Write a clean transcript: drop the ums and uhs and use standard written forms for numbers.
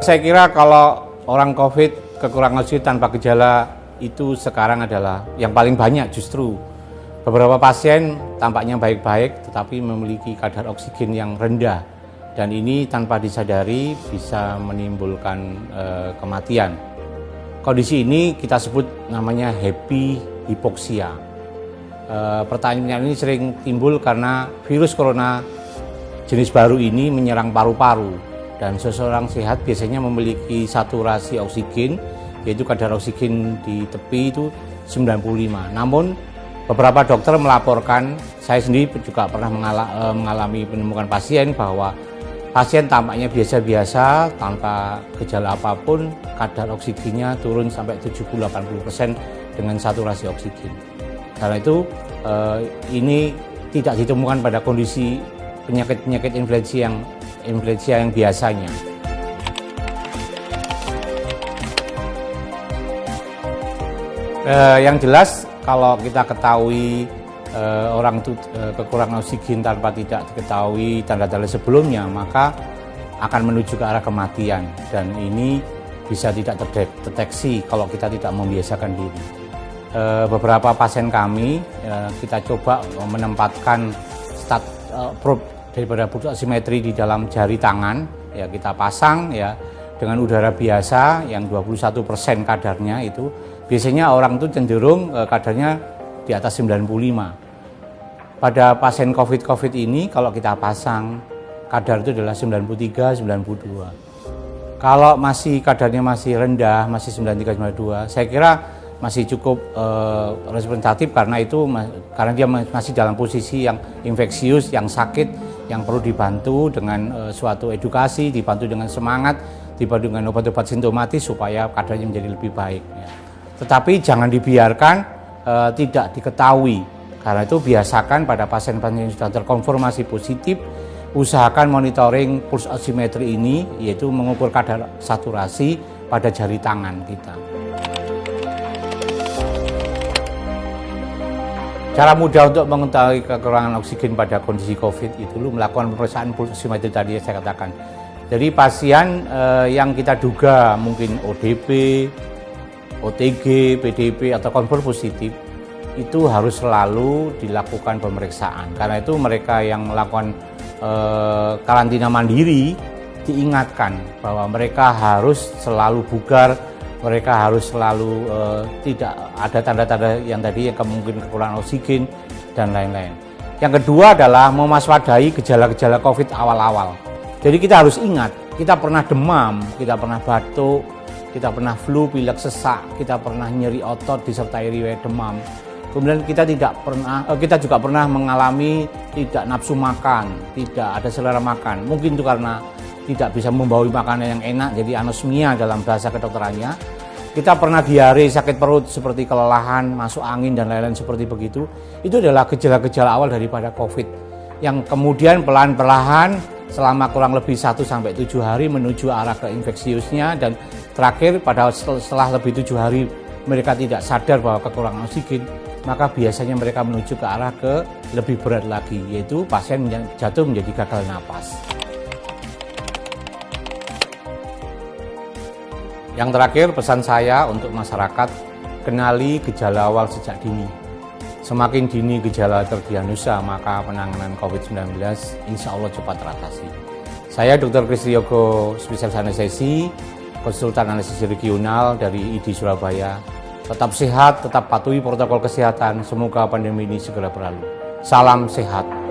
Saya kira kalau orang COVID kekurangan oksigen tanpa gejala itu sekarang adalah yang paling banyak justru. Beberapa pasien tampaknya baik-baik tetapi memiliki kadar oksigen yang rendah dan ini tanpa disadari bisa menimbulkan kematian. Kondisi ini kita sebut namanya happy hipoksia. Pertanyaan ini sering timbul karena virus corona jenis baru ini menyerang paru-paru dan seseorang sehat biasanya memiliki saturasi oksigen, yaitu kadar oksigen di tepi itu 95. Namun beberapa dokter melaporkan, saya sendiri juga pernah mengalami penemukan pasien bahwa pasien tampaknya biasa-biasa tanpa gejala apapun, kadar oksigennya turun sampai 70-80% dengan saturasi oksigen. Karena itu ini tidak ditemukan pada kondisi penyakit-penyakit influenza yang biasanya. Yang jelas kalau kita ketahui orang itu kekurangan oksigen tanpa tidak diketahui tanda-tanda sebelumnya, maka akan menuju ke arah kematian dan ini bisa tidak terdeteksi kalau kita tidak membiasakan diri. Beberapa pasien kami kita coba menempatkan probe daripada pulsa oximetri di dalam jari tangan, ya kita pasang ya dengan udara biasa yang 21% kadarnya itu. Biasanya orang itu cenderung kadarnya di atas 95. Pada pasien COVID ini kalau kita pasang kadar itu adalah 93, 92. Kalau kadarnya masih rendah, masih 93, 92, saya kira masih cukup representatif karena dia masih dalam posisi yang infeksius, yang sakit, yang perlu dibantu dengan suatu edukasi, dibantu dengan semangat, dibantu dengan obat-obat sintomatis supaya kadarnya menjadi lebih baik. Ya. Tetapi jangan dibiarkan tidak diketahui, karena itu biasakan pada pasien-pasien yang sudah terkonfirmasi positif, usahakan monitoring pulse oximetry ini, yaitu mengukur kadar saturasi pada jari tangan kita. Cara mudah untuk mengetahui kekurangan oksigen pada kondisi COVID itu melakukan pemeriksaan pulse oximetry tadi yang saya katakan. Jadi pasien yang kita duga mungkin ODP, OTG, PDP atau konfirm positif itu harus selalu dilakukan pemeriksaan. Karena itu mereka yang melakukan karantina mandiri diingatkan bahwa mereka harus selalu bugar, mereka harus selalu tidak ada tanda-tanda yang tadi yang kemungkinan kekurangan oksigen dan lain-lain. Yang kedua adalah mewaspadai gejala-gejala COVID awal-awal. Jadi kita harus ingat, kita pernah demam, kita pernah batuk, kita pernah flu, pilek, sesak, kita pernah nyeri otot disertai riwayat demam. Kemudian kita juga pernah mengalami tidak nafsu makan, tidak ada selera makan. Mungkin itu karena tidak bisa membawa makanan yang enak, jadi anosmia dalam bahasa kedokterannya. Kita pernah diare, sakit perut seperti kelelahan, masuk angin dan lain-lain seperti begitu. Itu adalah gejala-gejala awal daripada COVID yang kemudian pelan-pelan selama kurang lebih 1-7 hari menuju arah ke infeksiusnya dan terakhir setelah lebih 7 hari mereka tidak sadar bahwa kekurangan oksigen, maka biasanya mereka menuju ke arah ke lebih berat lagi, yaitu pasien jatuh menjadi gagal napas. Yang terakhir pesan saya untuk masyarakat, kenali gejala awal sejak dini. Semakin dini gejala terdiagnosa, maka penanganan COVID-19 insya Allah cepat teratasi. Saya Dr. Kris Yogo, spesialis anestesi, konsultan anestesi regional dari ID Surabaya. Tetap sehat, tetap patuhi protokol kesehatan, semoga pandemi ini segera berlalu. Salam sehat.